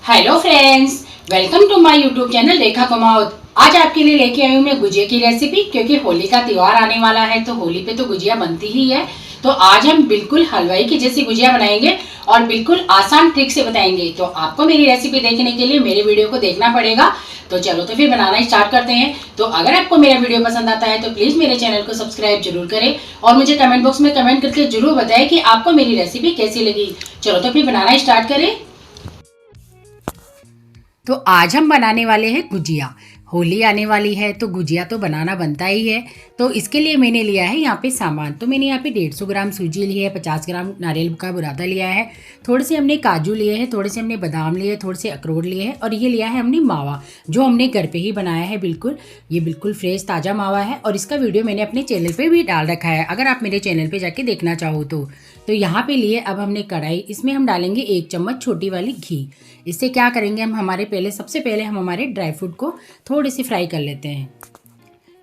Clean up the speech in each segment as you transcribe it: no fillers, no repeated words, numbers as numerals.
Hello friends, welcome to my YouTube channel Rekha Kumawat. आज आपके लिए लेके आई हूँ मैं गुजिया की रेसिपी, क्योंकि होली का त्योहार आने वाला है तो होली पे तो गुजिया बनती ही है। तो आज हम बिल्कुल हलवाई की जैसी गुजिया बनाएंगे और बिल्कुल आसान ट्रिक से बताएंगे। तो आपको मेरी रेसिपी देखने के लिए मेरे वीडियो को देखना पड़ेगा। तो चलो तो फिर बनाना स्टार्ट करते हैं। तो अगर आपको मेरा वीडियो पसंद आता है तो प्लीज मेरे चैनल को सब्सक्राइब जरूर करें और मुझे कमेंट बॉक्स में कमेंट करके जरूर बताएं कि आपको मेरी रेसिपी कैसी लगी। चलो तो फिर बनाना स्टार्ट करें। तो आज हम बनाने वाले हैं गुजिया। होली आने वाली है तो गुजिया तो बनाना बनता ही है। तो इसके लिए मैंने लिया है यहाँ पे सामान। तो मैंने यहाँ पे 150 ग्राम सूजी ली है, 50 ग्राम नारियल का बुरादा लिया है, थोड़े से हमने काजू लिए हैं, थोड़े से हमने बादाम लिए, थोड़े से अखरोट लिए हैं और ये लिया है हमने मावा, जो हमने घर पे ही बनाया है। बिल्कुल ये बिल्कुल फ्रेश ताज़ा मावा है और इसका वीडियो मैंने अपने चैनल पर भी डाल रखा है, अगर आप मेरे चैनल पर जाके देखना चाहो तो यहाँ पे लिए अब हमने कढ़ाई, इसमें हम डालेंगे 1 चम्मच छोटी वाली घी। इससे क्या करेंगे हम सबसे पहले हम हमारे ड्राई फ्रूट को थोड़े से फ्राई कर लेते हैं,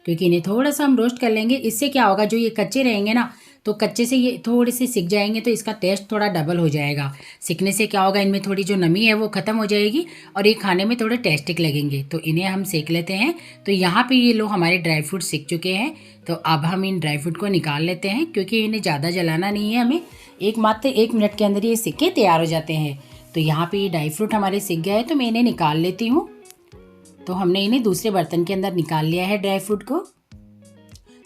क्योंकि इन्हें थोड़ा सा हम रोस्ट कर लेंगे। इससे क्या होगा, जो ये कच्चे रहेंगे ना तो कच्चे से ये थोड़े से सिक जाएंगे तो इसका टेस्ट थोड़ा डबल हो जाएगा। सिकने से क्या होगा, इनमें थोड़ी जो नमी है वो ख़त्म हो जाएगी और ये खाने में थोड़े टेस्टिक लगेंगे। तो इन्हें हम सेक लेते हैं। तो यहाँ पे ये लो हमारे ड्राई फ्रूट सिक चुके हैं। तो अब हम इन ड्राई फ्रूट को निकाल लेते हैं, क्योंकि इन्हें ज़्यादा जलाना नहीं है हमें। मात्र 1 मिनट के अंदर ये सिक के तैयार हो जाते हैं। तो यहाँ पे ये ड्राई फ्रूट हमारे सिक गए हैं तो मैं इन्हें निकाल लेती हूँ। तो हमने इन्हें दूसरे बर्तन के अंदर निकाल लिया है ड्राई फ्रूट को।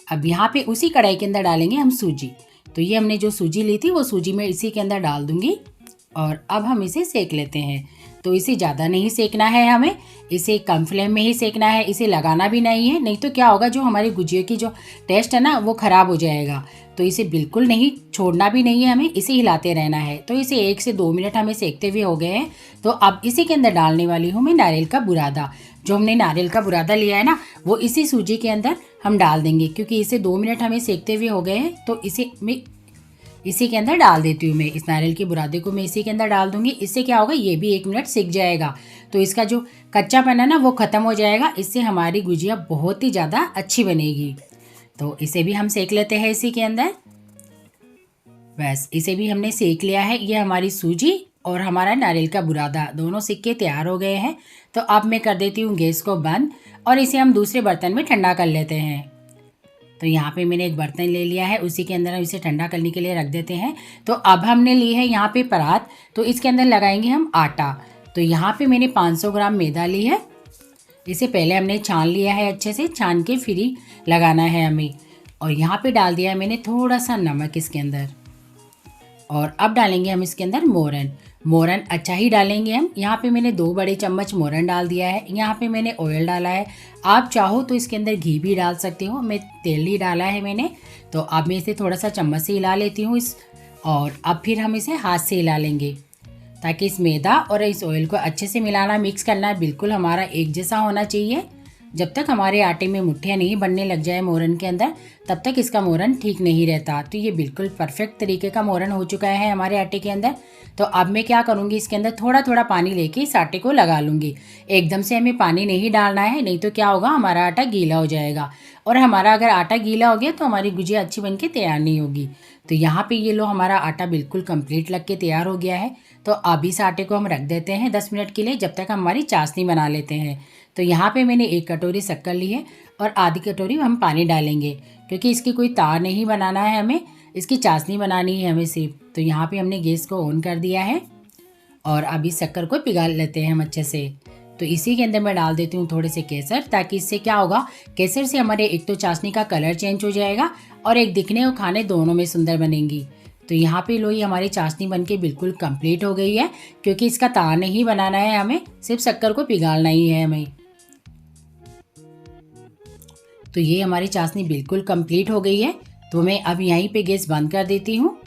अब यहाँ पे उसी कढ़ाई के अंदर डालेंगे हम सूजी। तो ये हमने जो सूजी ली थी वो सूजी मैं इसी के अंदर डाल दूंगी और अब हम इसे सेक लेते हैं। तो इसे ज़्यादा नहीं सेकना है हमें, इसे कम फ्लेम में ही सेकना है, इसे लगाना भी नहीं है, नहीं तो क्या होगा, जो हमारी गुजिया की जो टेस्ट है ना वो ख़राब हो जाएगा। तो इसे बिल्कुल नहीं छोड़ना भी नहीं है हमें, इसे हिलाते रहना है। तो इसे 1 से 2 मिनट हमें सेकते हुए हो गए हैं। तो अब इसी के अंदर डालने वाली हूँ मैं नारियल का बुरादा। जो हमने नारियल का बुरादा लिया है ना वो इसी सूजी के अंदर हम डाल देंगे, क्योंकि इसे 2 मिनट हमें सेकते हुए हो गए हैं। तो इसे मैं इसी के अंदर डाल देती हूँ। मैं इस नारियल के बुरादे को मैं इसी के अंदर डाल दूंगी। इससे क्या होगा, ये भी 1 मिनट सिक जाएगा तो इसका जो कच्चापन है ना वो ख़त्म हो जाएगा। इससे हमारी गुजिया बहुत ही ज़्यादा अच्छी बनेगी। तो इसे भी हम सेक लेते हैं इसी के अंदर। बस इसे भी हमने सेक लिया है। ये हमारी सूजी और हमारा नारियल का बुरादा दोनों सिक के तैयार हो गए हैं। तो अब मैं कर देती हूँ गैस को बंद और इसे हम दूसरे बर्तन में ठंडा कर लेते हैं। तो यहाँ पे मैंने एक बर्तन ले लिया है, उसी के अंदर हम इसे ठंडा करने के लिए रख देते हैं। तो अब हमने ली है यहाँ पे परात, तो इसके अंदर लगाएंगे हम आटा। तो यहाँ पे मैंने 500 ग्राम मैदा ली है। इसे पहले हमने छान लिया है, अच्छे से छान के फिर ही लगाना है हमें। और यहाँ पे डाल दिया है मैंने थोड़ा सा नमक इसके अंदर। और अब डालेंगे हम इसके अंदर मोरन। मोरन अच्छा ही डालेंगे हम। यहाँ पे मैंने 2 बड़े चम्मच मोरन डाल दिया है। यहाँ पे मैंने ऑयल डाला है, आप चाहो तो इसके अंदर घी भी डाल सकते हो, मैं तेल ही डाला है मैंने। तो अब मैं इसे थोड़ा सा चम्मच से हिला लेती हूँ और अब फिर हम इसे हाथ से हिला लेंगे, ताकि इस मैदा और इस ऑयल को अच्छे से मिलाना, मिक्स करना है। बिल्कुल हमारा एक जैसा होना चाहिए। जब तक हमारे आटे में मुट्ठियाँ नहीं बनने लग जाए मोरन के अंदर, तब तक इसका मोरन ठीक नहीं रहता। तो ये बिल्कुल परफेक्ट तरीके का मोरन हो चुका है हमारे आटे के अंदर। तो अब मैं क्या करूँगी, इसके अंदर थोड़ा थोड़ा पानी लेके इस आटे को लगा लूँगी। एकदम से हमें पानी नहीं डालना है, नहीं तो क्या होगा, हमारा आटा गीला हो जाएगा। और हमारा अगर आटा गीला हो गया तो हमारी गुजिया अच्छी बन के तैयार नहीं होगी। तो यहाँ पे ये लो हमारा आटा बिल्कुल कंप्लीट लग के तैयार हो गया है। तो अब इस आटे को हम रख देते हैं 10 मिनट के लिए, जब तक हमारी चाशनी बना लेते हैं। तो यहाँ पे मैंने 1 कटोरी शक्कर ली है और आधी कटोरी हम पानी डालेंगे, क्योंकि इसकी कोई तार नहीं बनाना है हमें, इसकी चाशनी बनानी है हमें सिर्फ। तो यहाँ पे हमने गैस को ऑन कर दिया है और अब इस शक्कर को पिघाल लेते हैं हम अच्छे से। तो इसी के अंदर मैं डाल देती हूँ थोड़े से केसर, ताकि इससे क्या होगा, केसर से हमारे एक तो चाशनी का कलर चेंज हो जाएगा और एक दिखने और खाने दोनों में सुंदर बनेंगी। तो यहाँ पे लो, ये हमारी चाशनी बनके बिल्कुल कंप्लीट हो गई है, क्योंकि इसका तार नहीं बनाना है हमें, सिर्फ शक्कर को पिघालना ही है हमें। तो ये हमारी चाशनी बिल्कुल कंप्लीट हो गई है। तो मैं अब यहीं पे गैस बंद कर देती हूँ।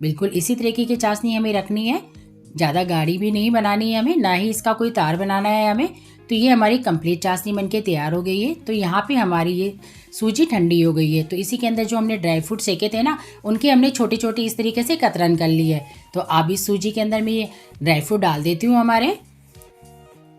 बिल्कुल इसी तरीके की चाशनी हमें रखनी है, ज़्यादा गाढ़ी भी नहीं बनानी है हमें, ना ही इसका कोई तार बनाना है हमें। तो ये हमारी कंप्लीट चाशनी बनके तैयार हो गई है। तो यहाँ पे हमारी ये सूजी ठंडी हो गई है। तो इसी के अंदर जो हमने ड्राई फ्रूट सेके थे ना, उनके हमने छोटी छोटी इस तरीके से कतरन कर ली है। तो अब इस सूजी के अंदर मैं ये ड्राई फ्रूट डाल देती हूँ हमारे,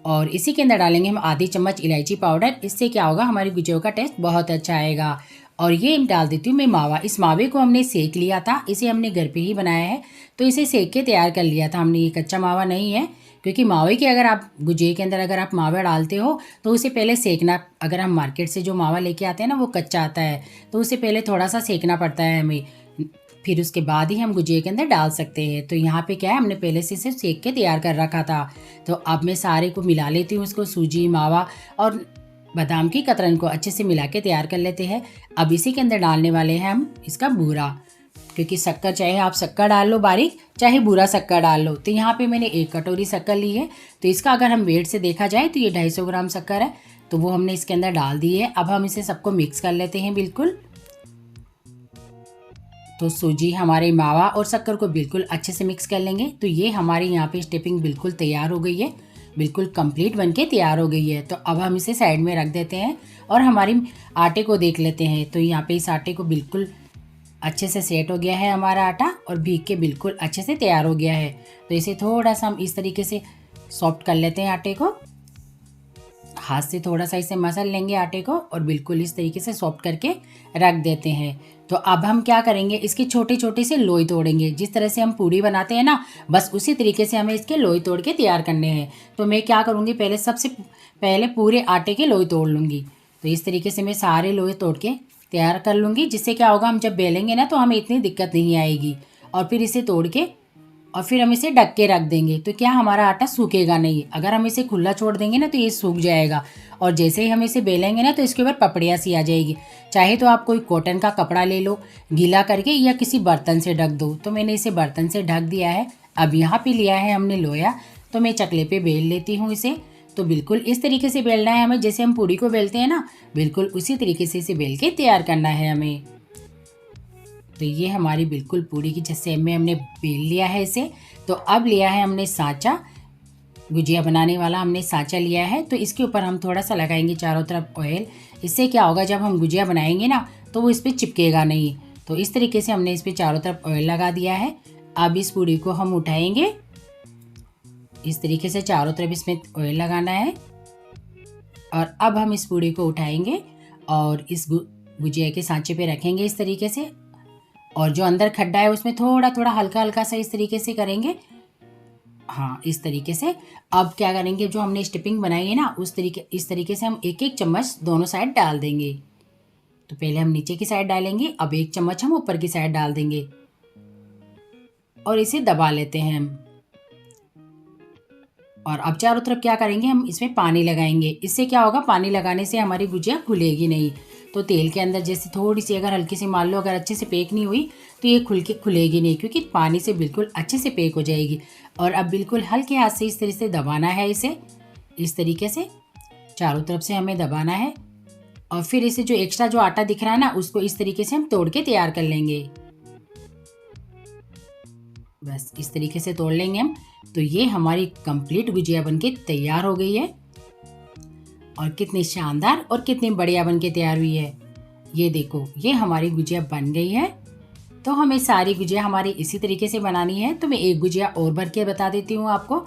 और इसी के अंदर डालेंगे हम आधी चम्मच इलायची पाउडर। इससे क्या होगा, हमारी गुजिया का टेस्ट बहुत अच्छा आएगा। और ये डाल देती हूँ मैं मावा। इस मावे को हमने सेक लिया था, इसे हमने घर पे ही बनाया है, तो इसे सेक के तैयार कर लिया था हमने, ये कच्चा मावा नहीं है। क्योंकि मावे के अगर आप गुजिया के अंदर अगर आप मावा डालते हो तो उसे पहले सेकना, अगर हम मार्केट से जो मावा लेके आते हैं ना वो कच्चा आता है, तो उसे पहले थोड़ा सा सेकना पड़ता है हमें, फिर उसके बाद ही हम गुजिया के अंदर डाल सकते हैं। तो यहाँ पे क्या है, हमने पहले से इसे सेक के तैयार कर रखा था। तो अब मैं सारे को मिला लेती हूँ, उसको सूजी, मावा और बादाम की कतरन को अच्छे से मिला के तैयार कर लेते हैं। अब इसी के अंदर डालने वाले हैं हम इसका बूरा, क्योंकि शक्कर चाहे आप शक्कर डाल लो बारीक, चाहे बूरा शक्कर डाल लो। तो यहाँ पे मैंने 1 कटोरी शक्कर ली है। तो इसका अगर हम वेट से देखा जाए तो ये 250 ग्राम शक्कर है, तो वो हमने इसके अंदर डाल दी है। अब हम इसे सबको मिक्स कर लेते हैं बिल्कुल। तो सूजी, हमारे मावा और शक्कर को बिल्कुल अच्छे से मिक्स कर लेंगे। तो ये हमारी यहाँ पे स्टफिंग बिल्कुल तैयार हो गई है, बिल्कुल कंप्लीट बनके तैयार हो गई है। तो अब हम इसे साइड में रख देते हैं और हमारी आटे को देख लेते हैं। तो यहाँ पे इस आटे को बिल्कुल अच्छे से सेट हो गया है हमारा आटा, और भीग के बिल्कुल अच्छे से तैयार हो गया है। तो इसे थोड़ा सा हम इस तरीके से सॉफ्ट कर लेते हैं आटे को, हाथ से थोड़ा सा इसे मसल लेंगे आटे को और बिल्कुल इस तरीके से सॉफ्ट करके रख देते हैं। तो अब हम क्या करेंगे, इसके छोटे छोटे से लोई तोड़ेंगे। जिस तरह से हम पूड़ी बनाते हैं ना, बस उसी तरीके से हमें इसके लोई तोड़ के तैयार करने हैं। तो मैं क्या करूँगी, पहले सबसे पहले पूरे आटे के लोई तोड़ लूँगी। तो इस तरीके से मैं सारे लोई तोड़ के तैयार कर लूँगी, जिससे क्या होगा, हम जब बेलेंगे ना तो हमें इतनी दिक्कत नहीं आएगी। और फिर इसे तोड़ के और फिर हम इसे ढक के रख देंगे। तो क्या हमारा आटा सूखेगा नहीं। अगर हम इसे खुला छोड़ देंगे ना तो ये सूख जाएगा, और जैसे ही हम इसे बेलेंगे ना तो इसके ऊपर पपड़ियाँ सी आ जाएगी। चाहे तो आप कोई कॉटन का कपड़ा ले लो गीला करके, या किसी बर्तन से ढक दो। तो मैंने इसे बर्तन से ढक दिया है। अब यहाँ पे लिया है हमने लोया, तो मैं चकले पे बेल लेती हूँ इसे। तो बिल्कुल इस तरीके से बेलना है हमें, जैसे हम पूड़ी को बेलते हैं ना, बिल्कुल उसी तरीके से इसे बेल के तैयार करना है हमें। तो ये हमारी बिल्कुल पूड़ी की जैसे में हमने बेल लिया है इसे। तो अब लिया है हमने सांचा, गुजिया बनाने वाला हमने सांचा लिया है। तो इसके ऊपर हम थोड़ा सा लगाएंगे चारों तरफ ऑयल। इससे क्या होगा, जब हम गुजिया बनाएंगे ना तो वो इस पर चिपकेगा नहीं। तो इस तरीके से हमने इस पर चारों तरफ ऑयल लगा दिया है। अब इस पूड़ी को हम उठाएंगे, इस तरीके से चारों तरफ इसमें ऑयल लगाना है। और अब हम इस पूड़ी को उठाएंगे और इस गुजिया के सांचे पे रखेंगे इस तरीके से, और जो अंदर खड्डा है उसमें थोड़ा थोड़ा हल्का हल्का सा इस तरीके से करेंगे। हाँ, इस तरीके से। अब क्या करेंगे, जो हमने स्टफिंग बनाई है ना इस तरीके से हम 1-1 चम्मच दोनों साइड डाल देंगे। तो पहले हम नीचे की साइड डालेंगे, अब 1 चम्मच हम ऊपर की साइड डाल देंगे और इसे दबा लेते हैं हम। और अब चारों तरफ क्या करेंगे, हम इसमें पानी लगाएंगे। इससे क्या होगा, पानी लगाने से हमारी गुजिया खुलेगी नहीं। तो तेल के अंदर जैसे थोड़ी सी अगर हल्की सी मान लो अगर अच्छे से पेक नहीं हुई तो ये खुलेगी नहीं, क्योंकि पानी से बिल्कुल अच्छे से पेक हो जाएगी। और अब बिल्कुल हल्के हाथ से इस तरीके से दबाना है इसे, इस तरीके से चारों तरफ से हमें दबाना है। और फिर इसे जो एक्स्ट्रा जो आटा दिख रहा है ना, उसको इस तरीके से हम तोड़ के तैयार कर लेंगे। बस इस तरीके से तोड़ लेंगे हम। तो ये हमारी कंप्लीट गुजिया बनके तैयार हो गई है, और कितनी शानदार और कितनी बढ़िया बनके तैयार हुई है। ये देखो, ये हमारी गुजिया बन गई है। तो हमें सारी गुजिया हमारी इसी तरीके से बनानी है। तो मैं एक गुजिया और भर के बता देती हूँ आपको।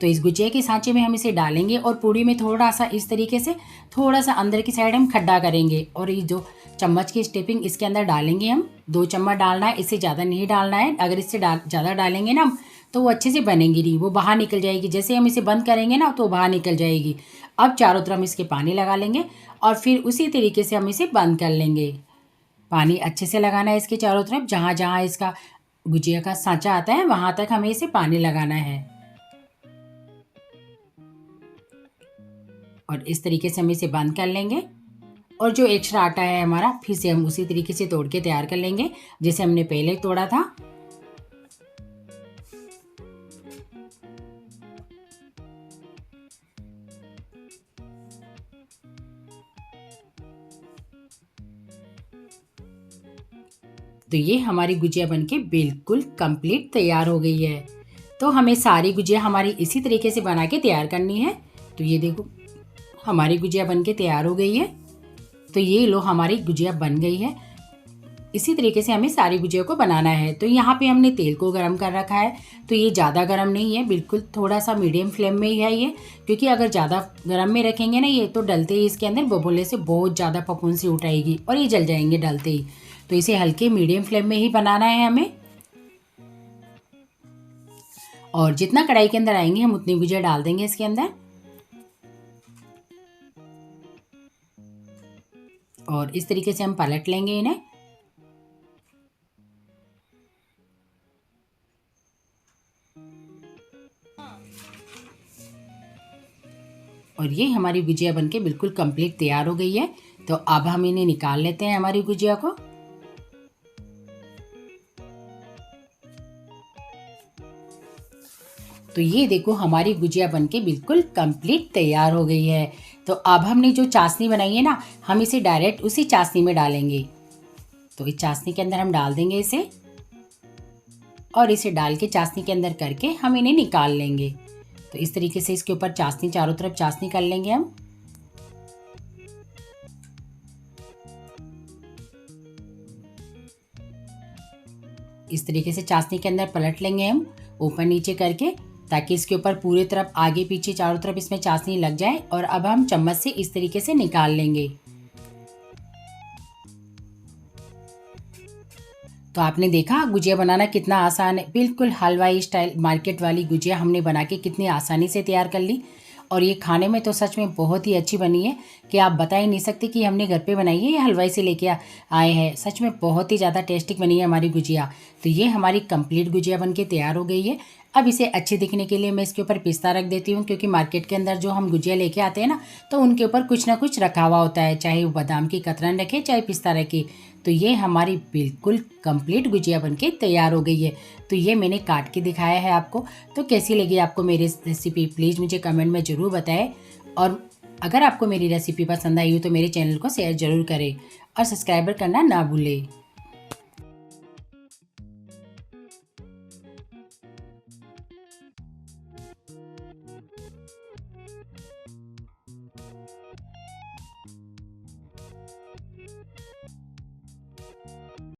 तो इस गुजिया के सांचे में हम इसे डालेंगे और पूड़ी में थोड़ा सा इस तरीके से थोड़ा सा अंदर की साइड हम खड्डा करेंगे, और ये जो चम्मच की स्टेपिंग इसके अंदर डालेंगे हम। 2 चम्मच डालना है, इससे ज़्यादा नहीं डालना है। अगर इससे ज़्यादा डालेंगे ना तो वो अच्छे से बनेंगी नहीं, वो बाहर निकल जाएगी। जैसे हम इसे बंद करेंगे ना तो बाहर निकल जाएगी। अब चारों तरफ इसके पानी लगा लेंगे और फिर उसी तरीके से हम इसे बंद कर लेंगे। पानी अच्छे से लगाना है इसके चारों तरफ, जहाँ जहाँ इसका गुजिया का सांचा आता है वहाँ तक हमें इसे पानी लगाना है। और इस तरीके से हम इसे बंद कर लेंगे। और जो एक्स्ट्रा आटा है हमारा, फिर से हम उसी तरीके से तोड़ के तैयार कर लेंगे जैसे हमने पहले तोड़ा था। तो ये हमारी गुजिया बनके बिल्कुल कंप्लीट तैयार हो गई है। तो हमें सारी गुजिया हमारी इसी तरीके से बना के तैयार करनी है। तो ये देखो, हमारी गुजिया बनके तैयार हो गई है। तो ये लो, हमारी गुजिया बन गई है। इसी तरीके से हमें सारी गुजिया को बनाना है। तो यहाँ पे हमने तेल को गरम कर रखा है। तो ये ज़्यादा गरम नहीं है, बिल्कुल थोड़ा सा मीडियम फ्लेम में ही है ये, क्योंकि अगर ज़्यादा गरम में रखेंगे ना ये, तो डलते ही इसके अंदर बबूले से बहुत ज़्यादा फफूंदी उठाएगी और ये जल जाएंगे डलते ही। तो इसे हल्के मीडियम फ्लेम में ही बनाना है हमें। और जितना कढ़ाई के अंदर आएंगे हम उतनी गुजिया डाल देंगे इसके अंदर। और इस तरीके से हम पलट लेंगे इन्हें। और ये हमारी गुजिया बनके बिल्कुल कंप्लीट तैयार हो गई है। तो अब हम इन्हें निकाल लेते हैं हमारी गुजिया को। तो ये देखो हमारी गुजिया बनके बिल्कुल कंप्लीट तैयार हो गई है। तो अब हमने जो चाशनी बनाई है ना, हम इसे डायरेक्ट उसी चाशनी में डालेंगे। तो इस चाशनी के अंदर हम डाल देंगे इसे, और इसे डाल के चाशनी के अंदर करके हम इन्हें निकाल लेंगे। तो इस तरीके से इसके ऊपर चाशनी, चारों तरफ चाशनी कर लेंगे हम। इस तरीके से चाशनी के अंदर पलट लेंगे हम ऊपर नीचे करके, ताकि इसके ऊपर पूरी तरफ आगे पीछे चारों तरफ इसमें चाशनी लग जाए। और अब हम चम्मच से इस तरीके से निकाल लेंगे। तो आपने देखा गुजिया बनाना कितना आसान है, बिल्कुल हलवाई स्टाइल मार्केट वाली गुजिया हमने बना के कितनी आसानी से तैयार कर ली। और ये खाने में तो सच में बहुत ही अच्छी बनी है कि आप बता ही नहीं सकते कि हमने घर पे बनाई है या हलवाई से लेके आए हैं। सच में बहुत ही ज़्यादा टेस्टी बनी है हमारी गुजिया। तो ये हमारी कंप्लीट गुजिया बन के तैयार हो गई है। अब इसे अच्छे दिखने के लिए मैं इसके ऊपर पिस्ता रख देती हूँ, क्योंकि मार्केट के अंदर जो हम गुजिया लेके आते हैं ना, तो उनके ऊपर कुछ ना कुछ रखा हुआ होता है, चाहे वो बादाम की कतरन रखे चाहे पिस्ता रखे। तो ये हमारी बिल्कुल कंप्लीट गुजिया बनके तैयार हो गई है। तो ये मैंने काट के दिखाया है आपको। तो कैसी लगी आपको मेरी रेसिपी, प्लीज़ मुझे कमेंट में ज़रूर बताएं। और अगर आपको मेरी रेसिपी पसंद आई हो तो मेरे चैनल को शेयर ज़रूर करें और सब्सक्राइबर करना ना भूलें।